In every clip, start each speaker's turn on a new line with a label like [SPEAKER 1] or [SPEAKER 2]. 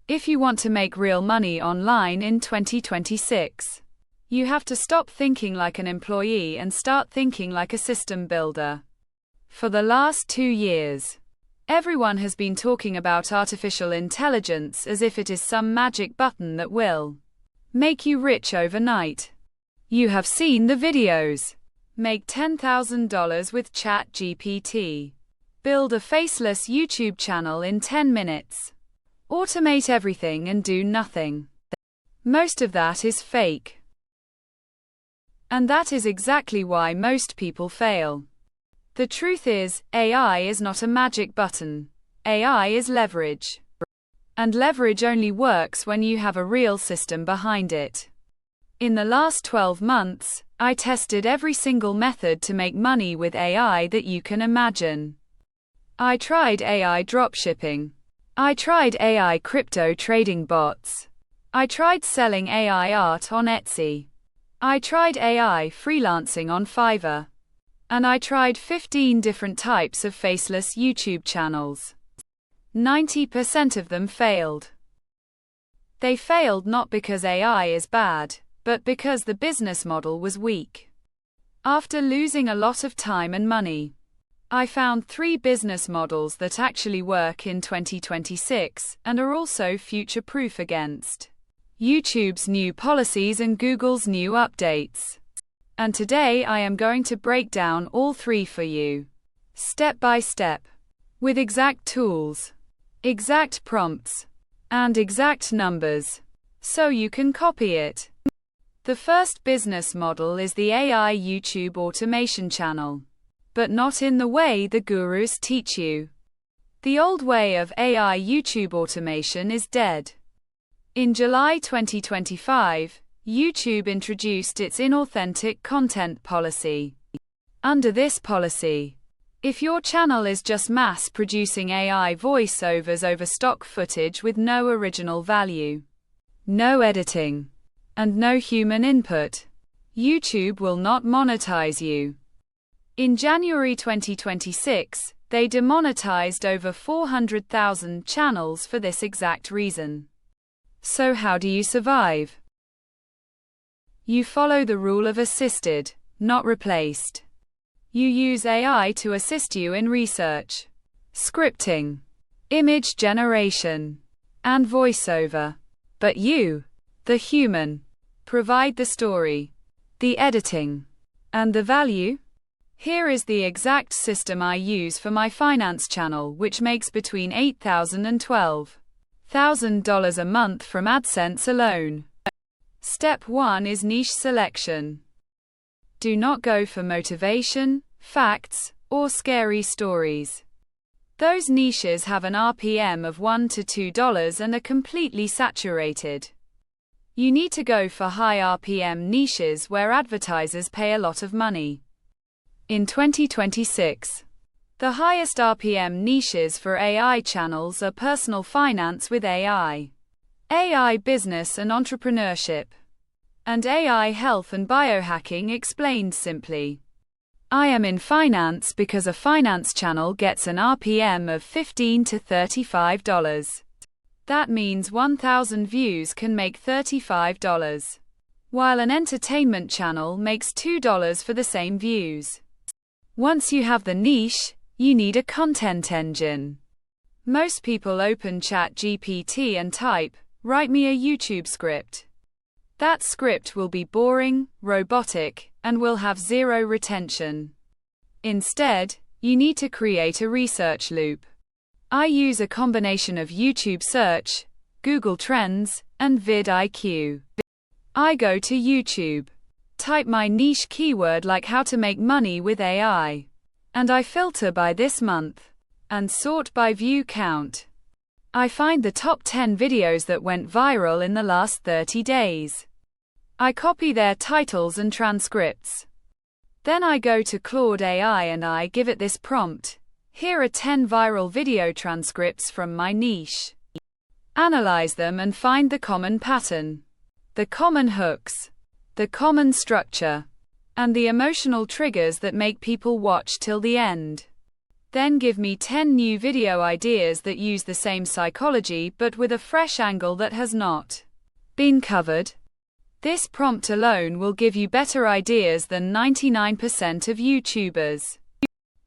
[SPEAKER 1] If you want to make real money online in 2026, you have to stop thinking like an employee and start thinking like a system builder. For the last 2 years, everyone has been talking about artificial intelligence as if it is some magic button that will make you rich overnight. You have seen the videos. Make $10,000 with ChatGPT. Build a faceless YouTube channel in 10 minutes. Automate everything and do nothing. Most of that is fake. And that is exactly why most people fail. The truth is, AI is not a magic button. AI is leverage. And leverage only works when you have a real system behind it. In the last 12 months, I tested every single method to make money with AI that you can imagine. I tried AI dropshipping. I tried AI crypto trading bots. I tried selling AI art on Etsy. I tried AI freelancing on Fiverr. And I tried 15 different types of faceless YouTube channels. 90% of them failed. They failed not because AI is bad, but because the business model was weak. After losing a lot of time and money, I found 3 business models that actually work in 2026 and are also future-proof against YouTube's new policies and Google's new updates. And today I am going to break down all 3 for you, step by step, with exact tools, exact prompts, and exact numbers, so you can copy it. The first business model is the AI YouTube automation channel. But not in the way the gurus teach you. The old way of AI YouTube automation is dead. In July 2025, YouTube introduced its Inauthentic Content policy. Under this policy, if your channel is just mass-producing AI voiceovers over stock footage with no original value, no editing, and no human input, YouTube will not monetize you. In January 2026, they demonetized over 400,000 channels for this exact reason. So how do you survive? You follow the rule of assisted, not replaced. You use AI to assist you in research, scripting, image generation, and voiceover. But you, the human, provide the story, the editing, and the value. Here is the exact system I use for my finance channel, which makes between $8,000 and $12,000 a month from AdSense alone. Step 1 is niche selection. Do not go for motivation, facts, or scary stories. Those niches have an RPM of $1 to $2 and are completely saturated. You need to go for high RPM niches where advertisers pay a lot of money. In 2026, the highest RPM niches for AI channels are personal finance with AI, AI business and entrepreneurship, and AI health and biohacking explained simply. I am in finance because a finance channel gets an RPM of $15 to $35. That means 1,000 views can make $35, while an entertainment channel makes $2 for the same views. Once you have the niche, you need a content engine. Most people open ChatGPT and type, "Write me a YouTube script." That script will be boring, robotic, and will have zero retention. Instead, you need to create a research loop. I use a combination of YouTube search, Google Trends, and vidIQ. I go to YouTube, type my niche keyword like how to make money with AI, and I filter by this month, and sort by view count. I find the top 10 videos that went viral in the last 30 days. I copy their titles and transcripts. Then I go to Claude AI and I give it this prompt. Here are 10 viral video transcripts from my niche. Analyze them and find the common pattern, the common hooks, the common structure, and the emotional triggers that make people watch till the end. Then give me 10 new video ideas that use the same psychology but with a fresh angle that has not been covered. This prompt alone will give you better ideas than 99% of YouTubers.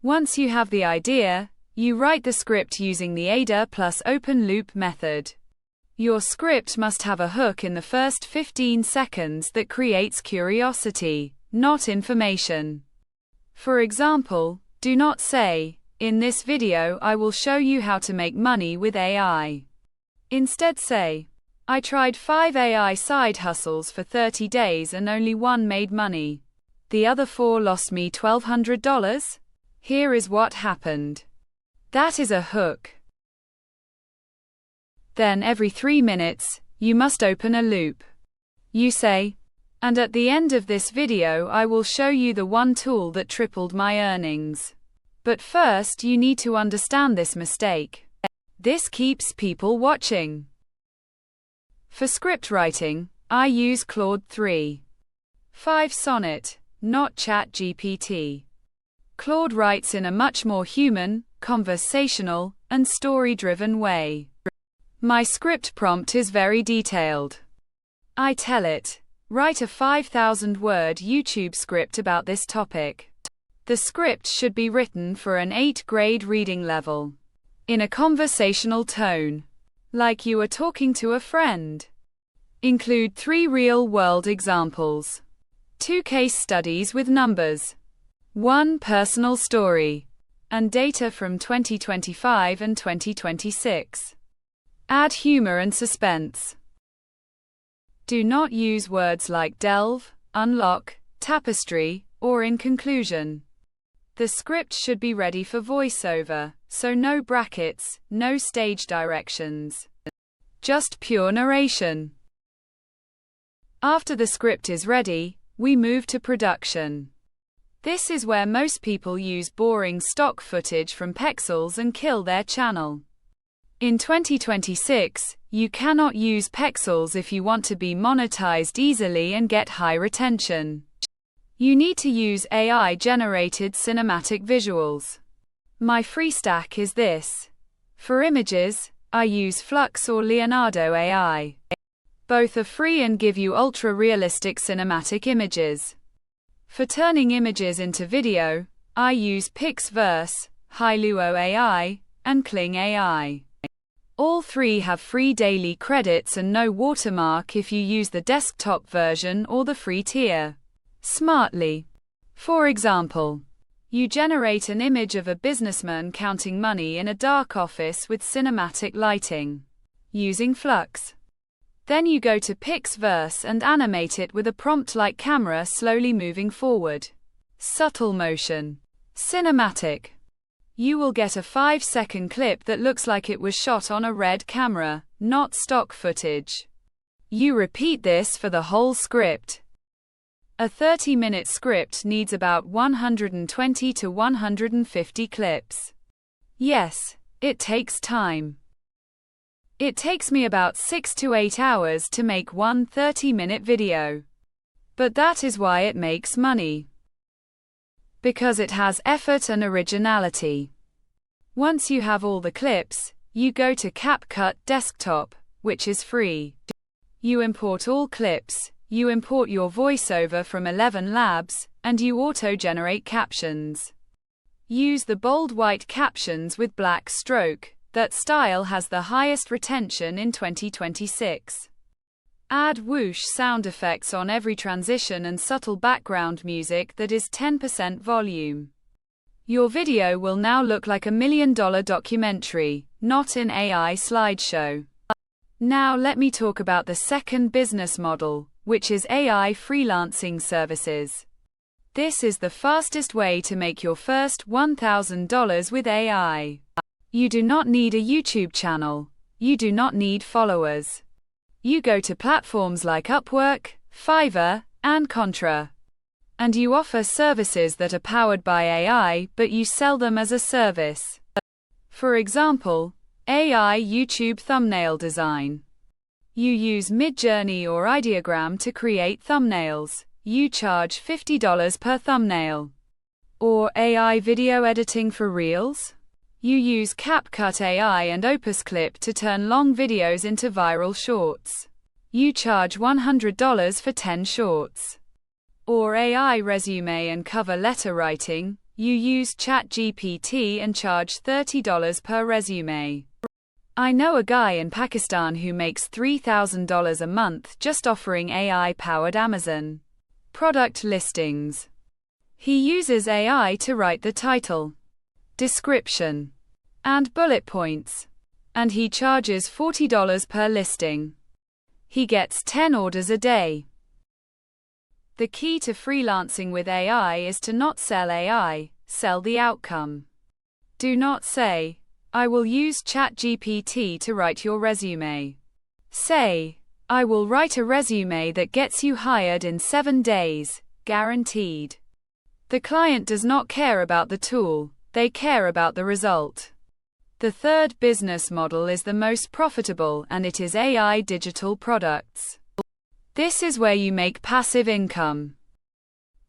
[SPEAKER 1] Once you have the idea, you write the script using the ADA plus open loop method. Your script must have a hook in the first 15 seconds that creates curiosity, not information. For example, do not say, "In this video I will show you how to make money with AI." Instead say, "I tried 5 AI side hustles for 30 days and only one made money. The other 4 lost me $1,200. Here is what happened." That is a hook. Then every 3 minutes, you must open a loop. You say, "And at the end of this video I will show you the one tool that tripled my earnings. But first you need to understand this mistake." This keeps people watching. For script writing, I use Claude 3.5 Sonnet, not ChatGPT. Claude writes in a much more human, conversational, and story-driven way. My script prompt is very detailed. I tell it, write a 5,000-word YouTube script about this topic. The script should be written for an 8th grade reading level. In a conversational tone. Like you are talking to a friend. Include 3 real-world examples. 2 case studies with numbers. 1 personal story. And data from 2025 and 2026. Add humor and suspense. Do not use words like delve, unlock, tapestry, or in conclusion. The script should be ready for voiceover, so no brackets, no stage directions. Just pure narration. After the script is ready, we move to production. This is where most people use boring stock footage from Pexels and kill their channel. In 2026, you cannot use Pexels if you want to be monetized easily and get high retention. You need to use AI-generated cinematic visuals. My free stack is this. For images, I use Flux or Leonardo AI. Both are free and give you ultra-realistic cinematic images. For turning images into video, I use PixVerse, Hailuo AI, and Kling AI. All 3 have free daily credits and no watermark if you use the desktop version or the free tier. Smartly. For example, you generate an image of a businessman counting money in a dark office with cinematic lighting. Using Flux. Then you go to PixVerse and animate it with a prompt-like camera slowly moving forward. Subtle motion. Cinematic. You will get a 5-second clip that looks like it was shot on a Red camera, not stock footage. You repeat this for the whole script. A 30-minute script needs about 120 to 150 clips. Yes, it takes time. It takes me about 6 to 8 hours to make one 30-minute video. But that is why it makes money. Because it has effort and originality. Once you have all the clips, you go to CapCut Desktop, which is free. You import all clips, you import your voiceover from ElevenLabs, and you auto-generate captions. Use the bold white captions with black stroke. That style has the highest retention in 2026. Add whoosh sound effects on every transition and subtle background music that is 10% volume. Your video will now look like $1 million documentary, not an AI slideshow. Now let me talk about the second business model, which is AI freelancing services. This is the fastest way to make your first $1,000 with AI. You do not need a YouTube channel. You do not need followers. You go to platforms like Upwork, Fiverr, and Contra. And you offer services that are powered by AI, but you sell them as a service. For example, AI YouTube thumbnail design. You use Midjourney or Ideogram to create thumbnails. You charge $50 per thumbnail. Or AI video editing for Reels? You use CapCut AI and Opus Clip to turn long videos into viral shorts. You charge $100 for 10 shorts. Or AI resume and cover letter writing, you use ChatGPT and charge $30 per resume. I know a guy in Pakistan who makes $3,000 a month just offering AI-powered Amazon product listings. He uses AI to write the title, description, and bullet points, and he charges $40 per listing. He gets 10 orders a day. The key to freelancing with AI is to not sell AI, sell the outcome. Do not say, I will use ChatGPT to write your resume. Say, I will write a resume that gets you hired in 7 days, guaranteed. The client does not care about the tool, they care about the result. The third business model is the most profitable, and it is AI digital products. This is where you make passive income.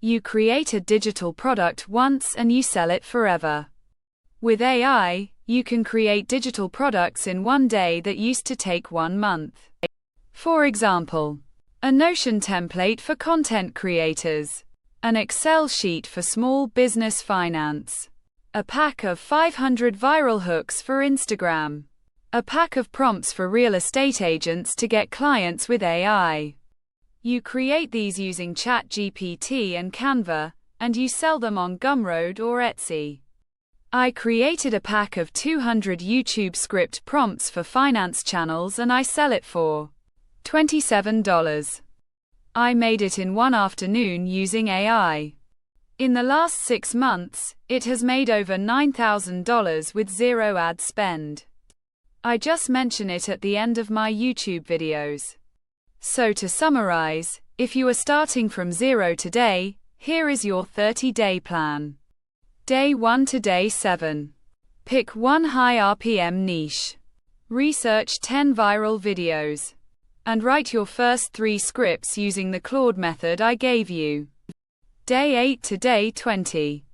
[SPEAKER 1] You create a digital product once and you sell it forever. With AI, you can create digital products in 1 day that used to take 1 month. For example, a Notion template for content creators, an Excel sheet for small business finance, a pack of 500 viral hooks for Instagram, a pack of prompts for real estate agents to get clients with AI. You create these using ChatGPT and Canva, and you sell them on Gumroad or Etsy. I created a pack of 200 YouTube script prompts for finance channels and I sell it for $27. I made it in 1 afternoon using AI. In the last 6 months, it has made over $9,000 with 0 ad spend. I just mention it at the end of my YouTube videos. So to summarize, if you are starting from 0 today, here is your 30-day plan. Day 1 to day 7. Pick 1 high RPM niche. Research 10 viral videos. And write your first 3 scripts using the Claude method I gave you. Day 8 to day 20.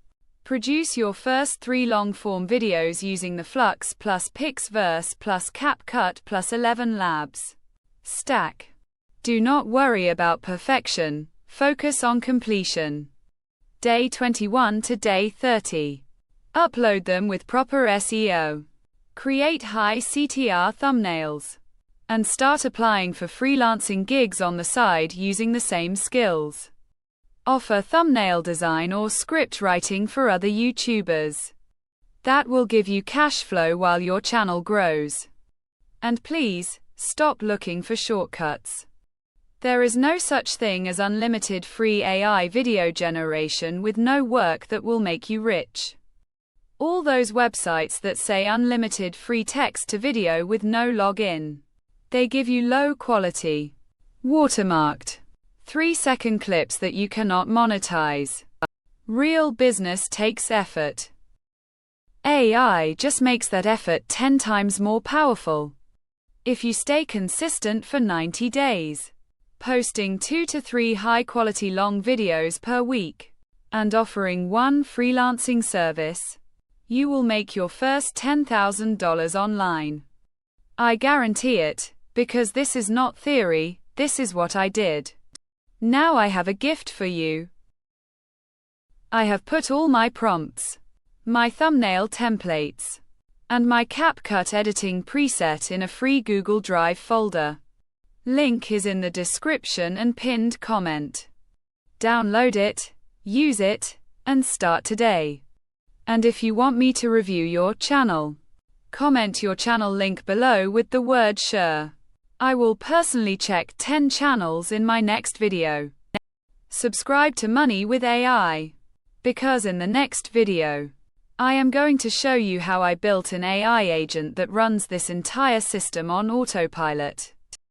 [SPEAKER 1] Produce your first 3 long-form videos using the Flux Plus PixVerse plus CapCut plus ElevenLabs stack. Do not worry about perfection, focus on completion. Day 21 to day 30. Upload them with proper SEO. Create high CTR thumbnails. And start applying for freelancing gigs on the side using the same skills. Offer thumbnail design or script writing for other YouTubers. That will give you cash flow while your channel grows. And please, stop looking for shortcuts. There is no such thing as unlimited free AI video generation with no work that will make you rich. All those websites that say unlimited free text to video with no login. They give you low quality, watermarked, 3-second clips that you cannot monetize. Real business takes effort. AI just makes that effort 10 times more powerful. If you stay consistent for 90 days, posting 2 to 3 high-quality long videos per week, and offering 1 freelancing service, you will make your first $10,000 online. I guarantee it. Because this is not theory, this is what I did. Now I have a gift for you. I have put all my prompts, my thumbnail templates, and my CapCut editing preset in a free Google Drive folder. Link is in the description and pinned comment. Download it, use it, and start today. And if you want me to review your channel, comment your channel link below with the word sure. I will personally check 10 channels in my next video. Subscribe to Money with AI. Because in the next video, I am going to show you how I built an AI agent that runs this entire system on autopilot.